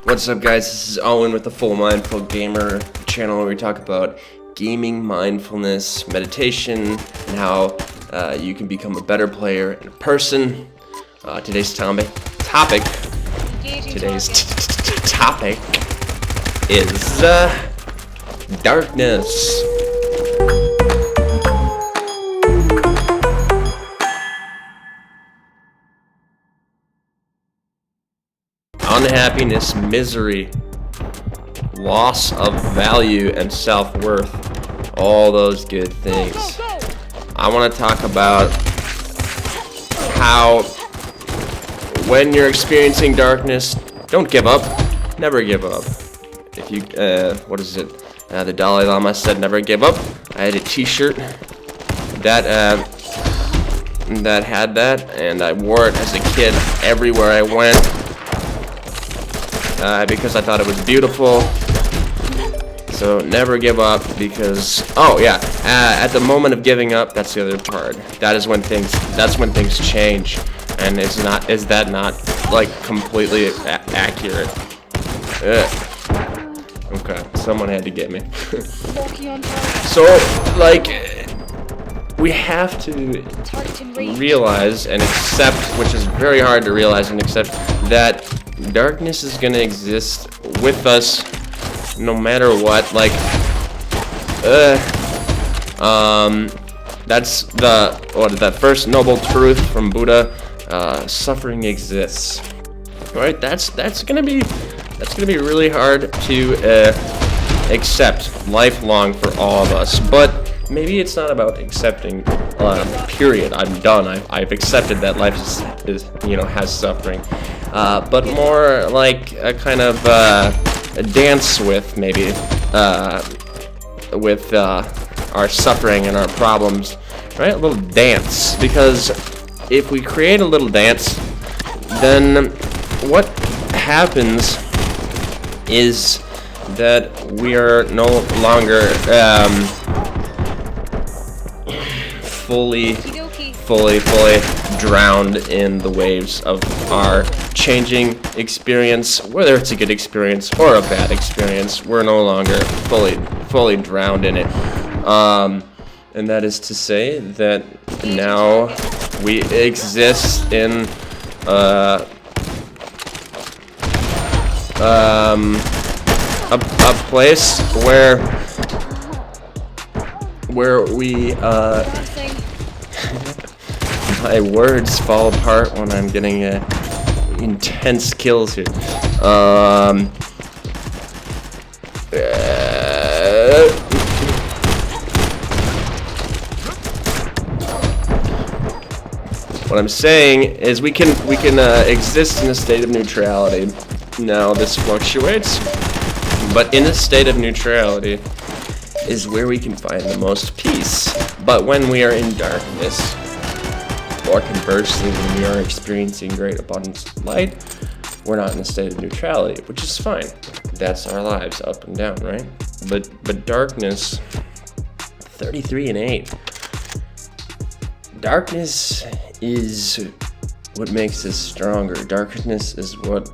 What's up, guys? This is Owen with the Full Mindful Gamer channel, where we talk about gaming, mindfulness, meditation, and how you can become a better player and a person. Today's topic is darkness. Unhappiness, misery, loss of value and self-worth, all those good things. I want to talk about how when you're experiencing darkness, don't give up. Never give up. If you, the Dalai Lama said never give up. I had a t-shirt that had that, and I wore it as a kid everywhere I went. Because I thought it was beautiful. So never give up, because at the moment of giving up, that's the other part. That's when things change. And is that not like completely accurate? Okay, someone had to get me. So like, we have to realize and accept, which is very hard to realize and accept, that darkness is gonna exist with us no matter what. Like, that's that first noble truth from Buddha. Suffering exists. Right? That's gonna be really hard to accept lifelong for all of us. But maybe it's not about accepting. Period. I'm done. I've accepted that life has suffering. But more like a kind of a dance with, maybe, with our suffering and our problems, right? A little dance. Because if we create a little dance, then what happens is that we are no longer fully drowned in the waves of our changing experience. Whether it's a good experience or a bad experience, we're no longer fully drowned in it. And that is to say that now we exist in a place where we my words fall apart when I'm getting intense kills here. What I'm saying is we can exist in a state of neutrality. Now this fluctuates, but in a state of neutrality is where we can find the most peace. But when we are in darkness, or conversely, when we are experiencing great abundance of light, we're not in a state of neutrality, which is fine. That's our lives, up and down, right? But darkness, 33 and 8. Darkness is what makes us stronger. Darkness is what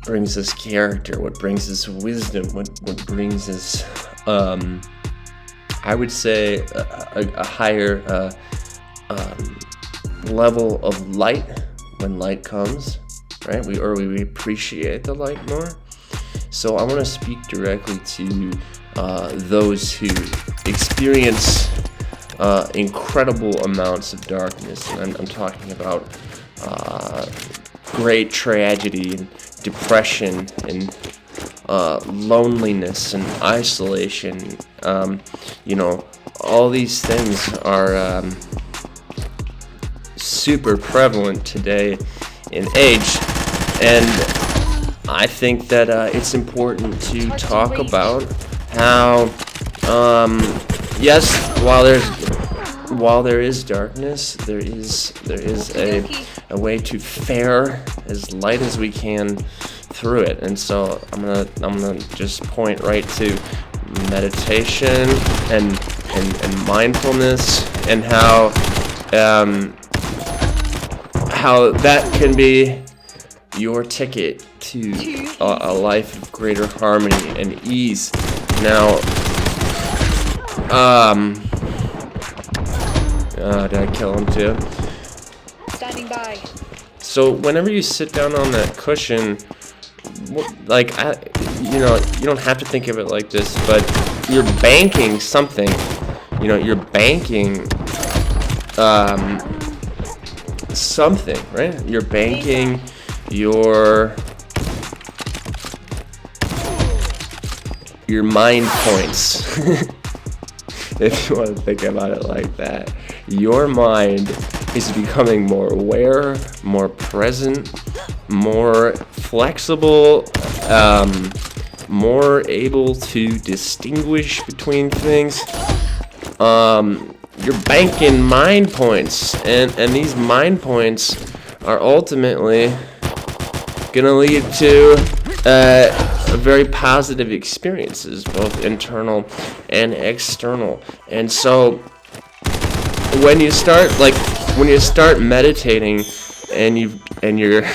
brings us character, what brings us wisdom, what brings us, I would say, a higher level of light when light comes, right? We appreciate the light more. So I want to speak directly to those who experience incredible amounts of darkness, and I'm talking about great tragedy and depression and loneliness and isolation. All these things are super prevalent today in age, and I think that it's important to talk about how yes, while there is darkness, there is a way to fare as light as we can through it. And so I'm gonna just point right to meditation and mindfulness, and how that can be your ticket to a life of greater harmony and ease. Now, did I kill him too? Standing by. So whenever you sit down on that cushion, like, you know, you don't have to think of it like this, but you're banking something. You know, you're banking something, right? You're banking your mind points. If you want to think about it like that, your mind is becoming more aware, more present, more flexible, more able to distinguish between things. You're banking mind points, and these mind points are ultimately gonna lead to very positive experiences, both internal and external. And so when you start meditating and you're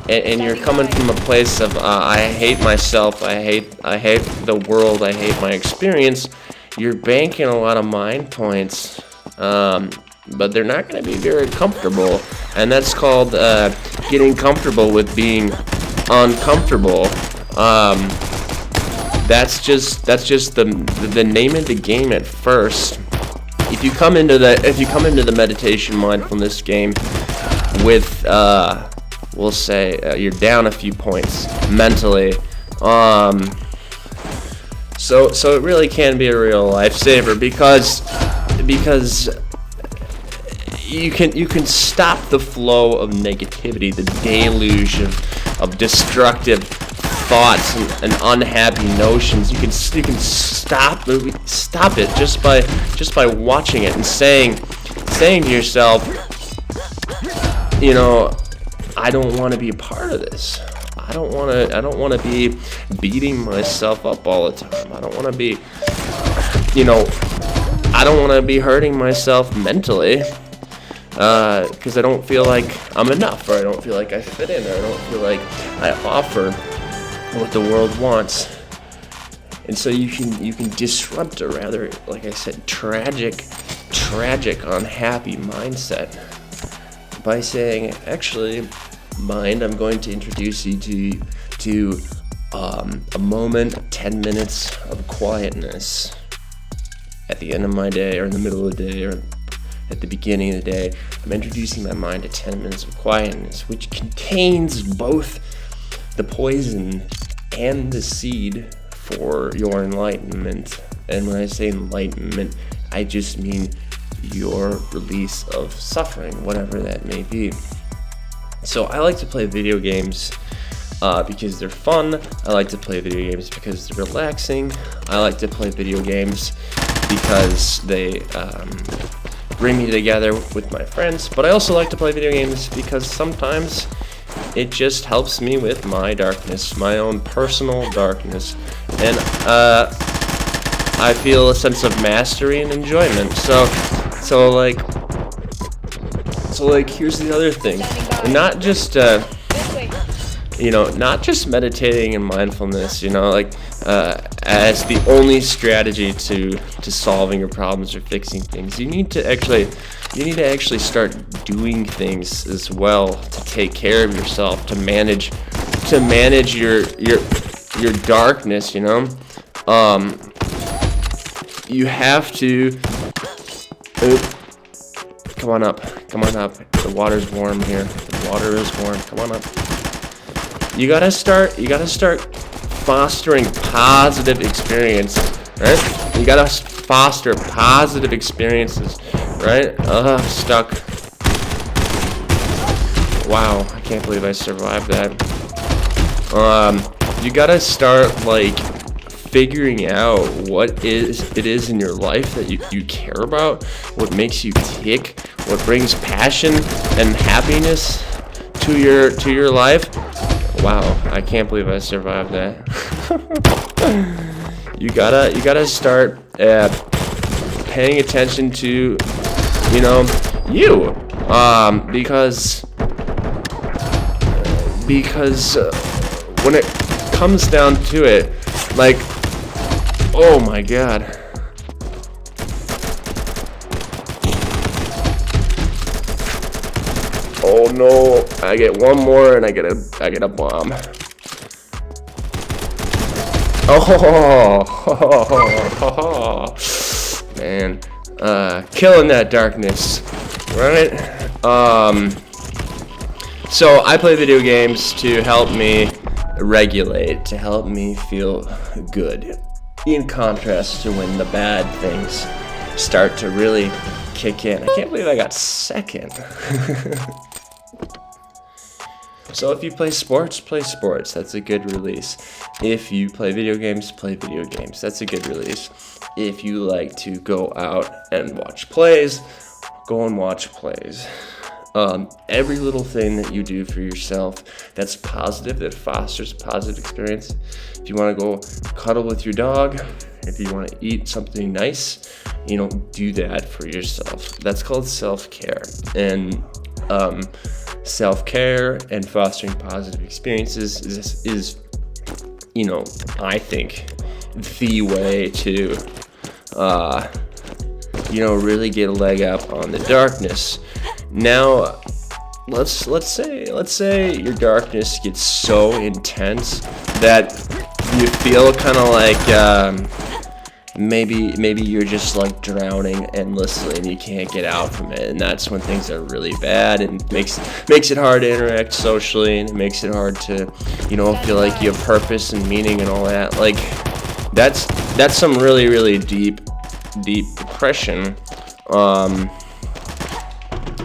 and you're coming from a place of I hate myself, I hate the world, I hate my experience, you're banking a lot of mind points, but they're not going to be very comfortable, and that's called getting comfortable with being uncomfortable. That's just the name of the game at first. If you come into the meditation mindfulness game with we'll say you're down a few points mentally, so it really can be a real lifesaver because you can stop the flow of negativity, the deluge of destructive thoughts and unhappy notions. You can stop it just by watching it and saying to yourself, you know, I don't want to be a part of this. I don't want to be beating myself up all the time. I don't want to be, you know, I don't want to be hurting myself mentally because I don't feel like I'm enough, or I don't feel like I fit in, or I don't feel like I offer what the world wants. And so you can disrupt a rather, like I said, tragic, unhappy mindset by saying, actually, mind, I'm going to introduce you to a moment, 10 minutes of quietness at the end of my day, or in the middle of the day, or at the beginning of the day. I'm introducing my mind to 10 minutes of quietness, which contains both the poison and the seed for your enlightenment. And when I say enlightenment, I just mean your release of suffering, whatever that may be. So I like to play video games because they're fun. I like to play video games because they're relaxing. I like to play video games because they bring me together with my friends. But I also like to play video games because sometimes it just helps me with my darkness, my own personal darkness. And I feel a sense of mastery and enjoyment. So here's the other thing. Not just not just meditating and mindfulness, as the only strategy to solving your problems or fixing things. You need to actually start doing things as well to take care of yourself, to manage your darkness. You have to. Come on up. The water's warm here. The water is warm. Come on up. You gotta start fostering positive experiences, right? You gotta foster positive experiences, right? Stuck. Wow, I can't believe I survived that. You gotta start figuring out what it is in your life that you care about, what makes you tick, what brings passion and happiness to your life. Wow, I can't believe I survived that. You gotta start paying attention to you. Because when it comes down to it, like, oh my god. Oh no, I get one more and I get a bomb. Oh, man, killing that darkness, right? So I play video games to help me regulate, to help me feel good. In contrast to when the bad things start to really kick in. I can't believe I got second. So if you play sports, play sports. That's a good release. If you play video games, play video games. That's a good release. If you like to go out and watch plays, go and watch plays. Every little thing that you do for yourself that's positive, that fosters a positive experience. If you want to go cuddle with your dog, if you want to eat something nice, do that for yourself. That's called self-care. And self-care and fostering positive experiences is I think the way to really get a leg up on the darkness. Now, let's say your darkness gets so intense that you feel kind of like maybe you're just like drowning endlessly and you can't get out from it, and that's when things are really bad and makes it hard to interact socially, and it makes it hard to feel like you have purpose and meaning and all that. Like that's some really, really deep depression.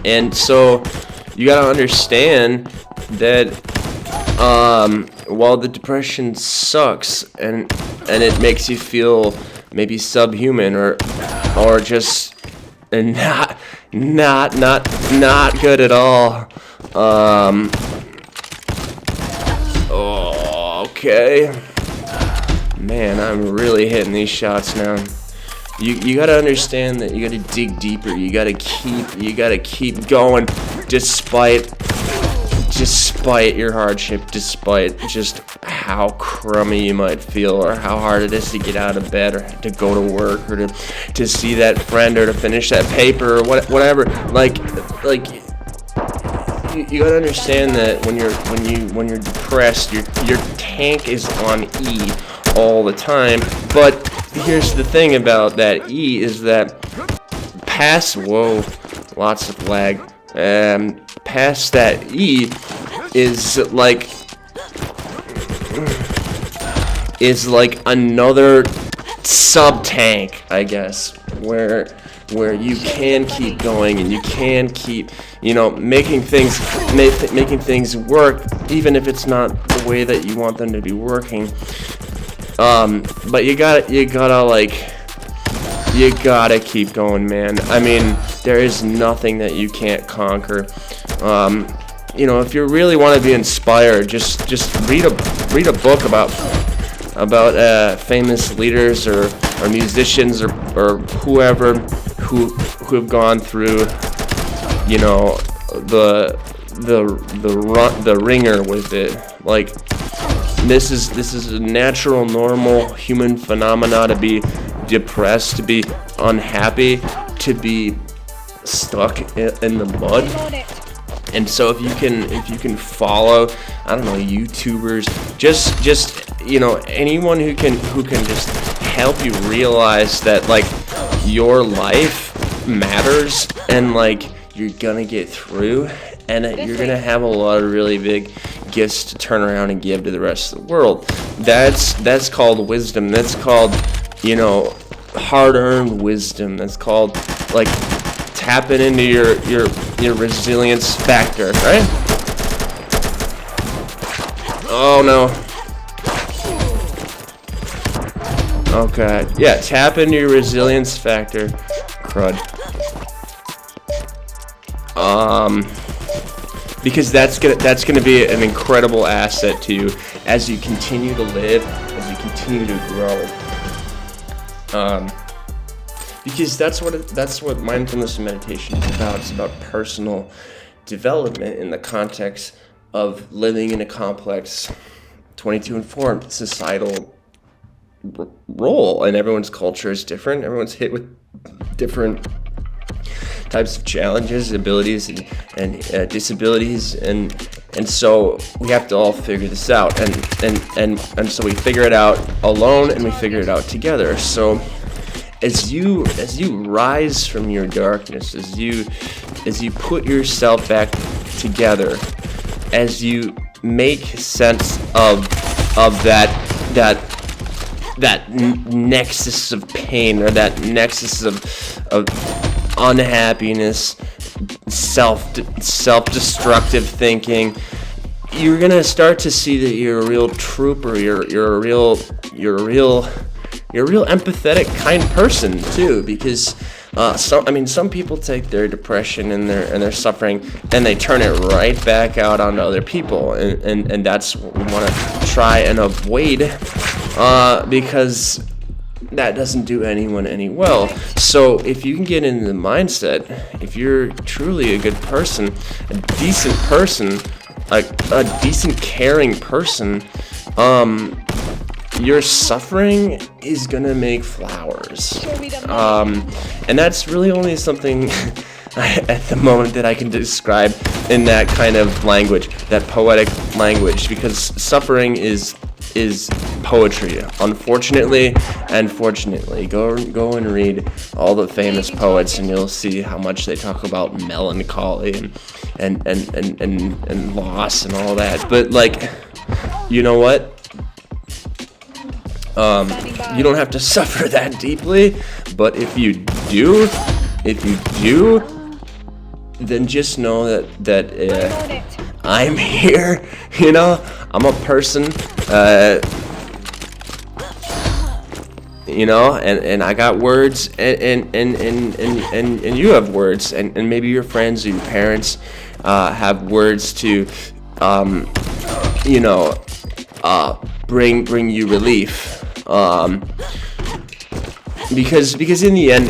And so you gotta understand that while the depression sucks and it makes you feel maybe subhuman or just not good at all. Okay. Man, I'm really hitting these shots now. You gotta understand that you gotta dig deeper. You gotta keep going despite your hardship, despite just how crummy you might feel or how hard it is to get out of bed or to go to work or to see that friend or to finish that paper or whatever. Like you gotta understand that when you're depressed, your tank is on E all the time. But here's the thing about that E is that lots of lag. Past that E is like another sub tank, I guess, where you can keep going and you can keep making things work, even if it's not the way that you want them to be working. But you gotta keep going, man. I mean, there is nothing that you can't conquer. If you really want to be inspired, just read a book about famous leaders or musicians or whoever who have gone through the ringer with it. Like this is a natural, normal human phenomena to be depressed, to be unhappy, to be stuck in the mud. And so if you can follow, I don't know, YouTubers, just anyone who can just help you realize that like your life matters and like you're gonna get through and that you're gonna have a lot of really big gifts to turn around and give to the rest of the world. That's called wisdom. That's called hard-earned wisdom. That's called like tapping into your resilience factor, right? Oh no. Okay, yeah, tap into your resilience factor. Crud. Because that's gonna be an incredible asset to you as you continue to live, as you continue to grow. because that's what mindfulness and meditation is about. It's about personal development in the context of living in a complex 22 informed societal role, and everyone's culture is different. Everyone's hit with different types of challenges, abilities, and disabilities, and so we have to all figure this out, and so we figure it out alone, and we figure it out together. So as you rise from your darkness, as you put yourself back together, as you make sense of that nexus of pain, or that nexus of unhappiness, self-destructive thinking, you're gonna start to see that you're a real trooper. You're a real empathetic, kind person too. Because some people take their depression and their suffering and they turn it right back out onto other people, and that's what we want to try and avoid, because that doesn't do anyone any well. So if you can get into the mindset, if you're truly a good person, a decent person, a decent caring person, your suffering is gonna make flowers. And that's really only something at the moment that I can describe in that kind of language, that poetic language, because suffering is poetry, unfortunately and fortunately. Go and read all the famous poets, and you'll see how much they talk about melancholy and loss and all that. But like, you know what? You don't have to suffer that deeply, but if you do, then just know that I'm here. You know, I'm a person, you know, and I got words, and you have words, and maybe your friends or your parents have words to, you know, bring you relief. Because in the end,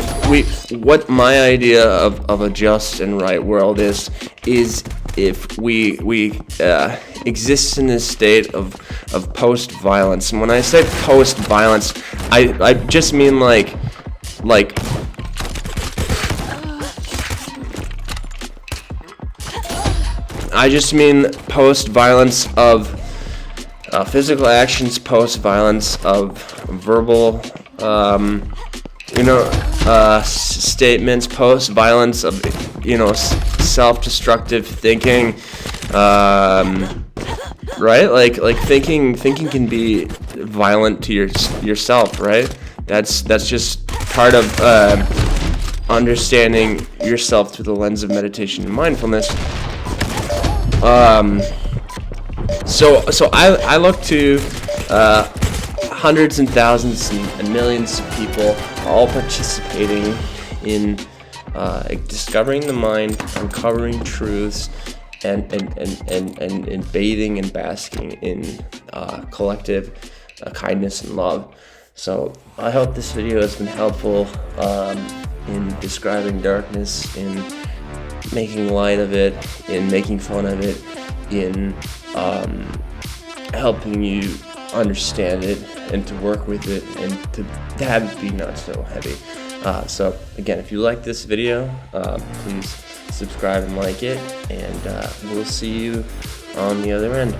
what my idea of a just and right world is if we exist in this state of post-violence. And when I say post-violence, I just mean like I just mean post-violence of physical actions, post-violence of verbal, statements, post-violence of, self-destructive thinking, right? Like thinking can be violent to yourself, right? That's just part of understanding yourself through the lens of meditation and mindfulness. So I look to hundreds and thousands and millions of people all participating in discovering the mind, uncovering truths, and bathing and basking in collective kindness and love. So I hope this video has been helpful in describing darkness, in making light of it, in making fun of it, in helping you understand it and to work with it and to have it be not so heavy. So again, if you like this video, please subscribe and like it, and we'll see you on the other end.